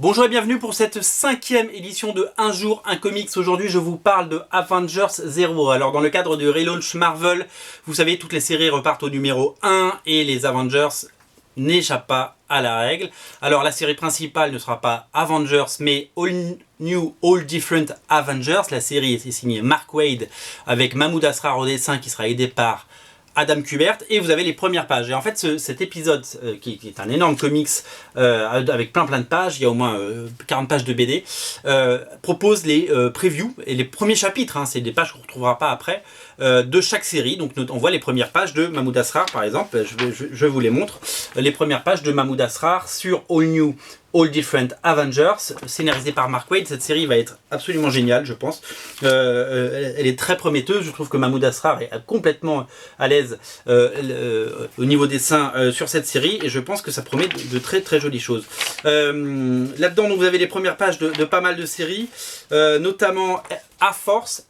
Bonjour et bienvenue pour cette 5e édition de Un jour, un comics. Aujourd'hui, je vous parle de Avengers 0. Alors, dans le cadre du relaunch Marvel, vous savez, toutes les séries repartent au numéro 1 et les Avengers n'échappent pas à la règle. Alors, la série principale ne sera pas Avengers, mais All New, All Different Avengers. La série est signée Mark Waid avec Mahmoud Asrar au dessin qui sera aidé par Adam Kubert, et vous avez les premières pages. Et en fait, cet épisode, qui est un énorme comics avec plein de pages, il y a au moins 40 pages de BD, propose les previews et les premiers chapitres, c'est des pages qu'on ne retrouvera pas après, de chaque série. Donc on voit les premières pages de Mahmoud Asrar, par exemple, je vous les montre, les premières pages de Mahmoud Asrar sur All New, All Different Avengers, scénarisé par Mark Waid. Cette série va être absolument géniale, je pense. Elle est très prometteuse. Je trouve que Mahmoud Asrar est complètement à l'aise au niveau dessin sur cette série, et je pense que ça promet de très jolies choses. Là-dedans, vous avez les premières pages de pas mal de séries, notamment A-Force,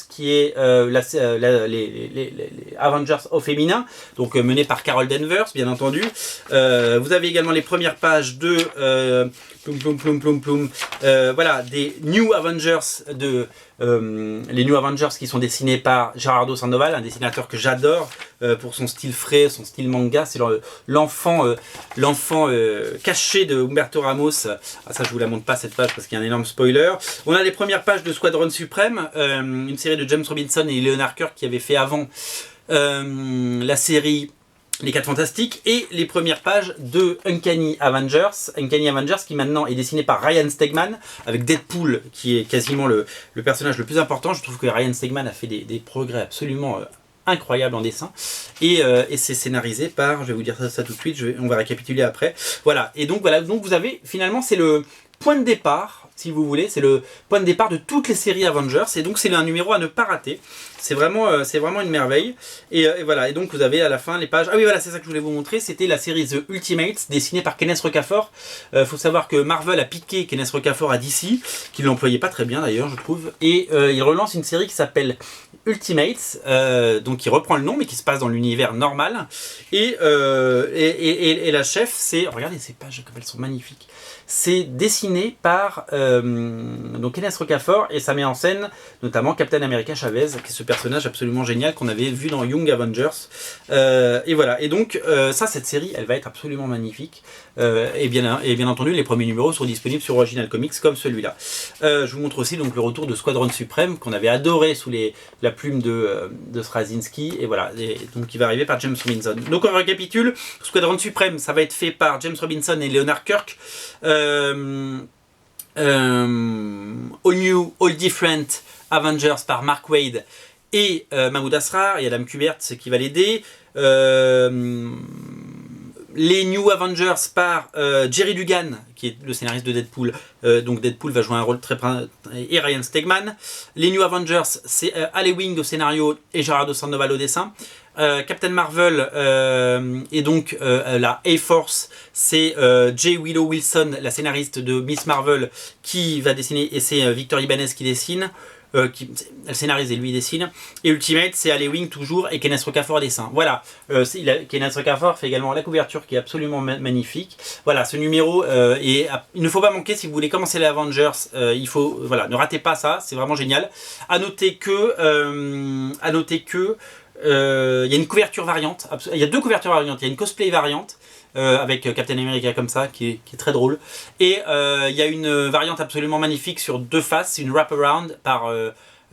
qui est les Avengers au féminin, donc mené par Carol Danvers, bien entendu. Vous avez également les premières pages de voilà, des New Avengers, les New Avengers qui sont dessinés par Gerardo Sandoval, un dessinateur que j'adore pour son style frais, son style manga. C'est l'enfant caché de Humberto Ramos. Ah, ça, je vous la montre pas, cette page, parce qu'il y a un énorme spoiler. On a les premières pages de Squadron Suprême, une série de James Robinson et Leonard Kirk qui avait fait avant la série Les 4 Fantastiques, et les premières pages de Uncanny Avengers qui maintenant est dessiné par Ryan Stegman, avec Deadpool qui est quasiment le personnage le plus important. Je trouve que Ryan Stegman a fait des progrès absolument incroyables en dessin, et c'est scénarisé par, je vais vous dire ça tout de suite, on va récapituler après. Voilà, et donc vous avez finalement, c'est le point de départ, si vous voulez, c'est le point de départ de toutes les séries Avengers, et donc c'est un numéro à ne pas rater. C'est vraiment une merveille. Et voilà, et donc vous avez à la fin les pages. Ah oui, voilà, c'est ça que je voulais vous montrer. C'était la série The Ultimates, dessinée par Kenneth Rocafort. Faut savoir que Marvel a piqué Kenneth Rocafort à DC, qui ne l'employait pas très bien d'ailleurs, je trouve. Et il relance une série qui s'appelle Ultimates, donc qui reprend le nom, mais qui se passe dans l'univers normal. Et la chef, c'est... Regardez ces pages, comme elles sont magnifiques. C'est dessiné par donc Kenneth Rocafort, et ça met en scène notamment Captain America Chavez, qui est ce personnage absolument génial qu'on avait vu dans Young Avengers. Et voilà, et donc cette série, elle va être absolument magnifique. Et bien entendu, les premiers numéros sont disponibles sur Original Comics, comme celui-là. Je vous montre aussi donc le retour de Squadron Suprême, qu'on avait adoré sous la plume de Straczynski, et voilà, donc qui va arriver par James Robinson. Donc on récapitule, Squadron Suprême, ça va être fait par James Robinson et Leonard Kirk. All New, All Different Avengers par Mark Waid et Mahmoud Asrar et Adam Kubert, ce qui va l'aider. Les New Avengers par Jerry Dugan, qui est le scénariste de Deadpool. Donc Deadpool va jouer un rôle très et Ryan Stegman. Les New Avengers, c'est Ali Wing au scénario et Gerardo Sandoval au dessin. Captain Marvel et donc la A-Force, c'est J. Willow Wilson, la scénariste de Miss Marvel, qui va dessiner, et c'est Victor Ibanez qui dessine. Elle scénarise et lui dessine. Et Ultimate, c'est Ali Wing toujours, et Kenneth Rocafort dessin. Voilà, Kenneth Rocafort fait également la couverture qui est absolument magnifique. Voilà, ce numéro il ne faut pas manquer si vous voulez commencer les Avengers. Il faut, voilà, ne ratez pas ça, c'est vraiment génial. À noter que il y a une couverture variante, il y a 2 couvertures variantes. Il y a une cosplay variante avec Captain America comme ça, qui est très drôle. Et il y a une variante absolument magnifique sur 2 faces, une wraparound par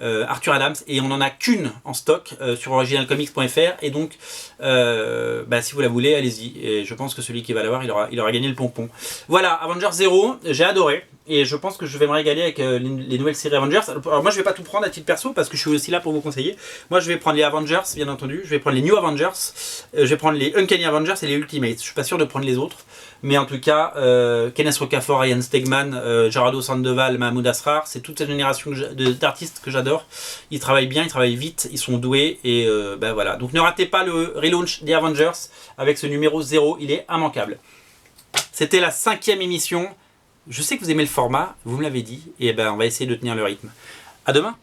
Arthur Adams, et on n'en a qu'une en stock sur originalcomics.fr, et donc si vous la voulez, allez-y, et je pense que celui qui va l'avoir, il aura gagné le pompon. Voilà, Avengers 0, j'ai adoré, et je pense que je vais me régaler avec les nouvelles séries Avengers. Alors moi je vais pas tout prendre à titre perso, parce que je suis aussi là pour vous conseiller. Moi je vais prendre les Avengers, bien entendu, je vais prendre les New Avengers, je vais prendre les Uncanny Avengers et les Ultimates. Je suis pas sûr de prendre les autres, mais en tout cas Kenneth Rocafort, Ryan Stegman, Gerardo Sandoval, Mahmoud Asrar, c'est toute cette génération d'artistes que j'adore. Ils travaillent bien, ils travaillent vite, ils sont doués, et voilà. Donc ne ratez pas le relaunch des Avengers avec ce numéro 0, il est immanquable. C'était la 5e émission. Je sais que vous aimez le format, vous me l'avez dit, et on va essayer de tenir le rythme. À demain.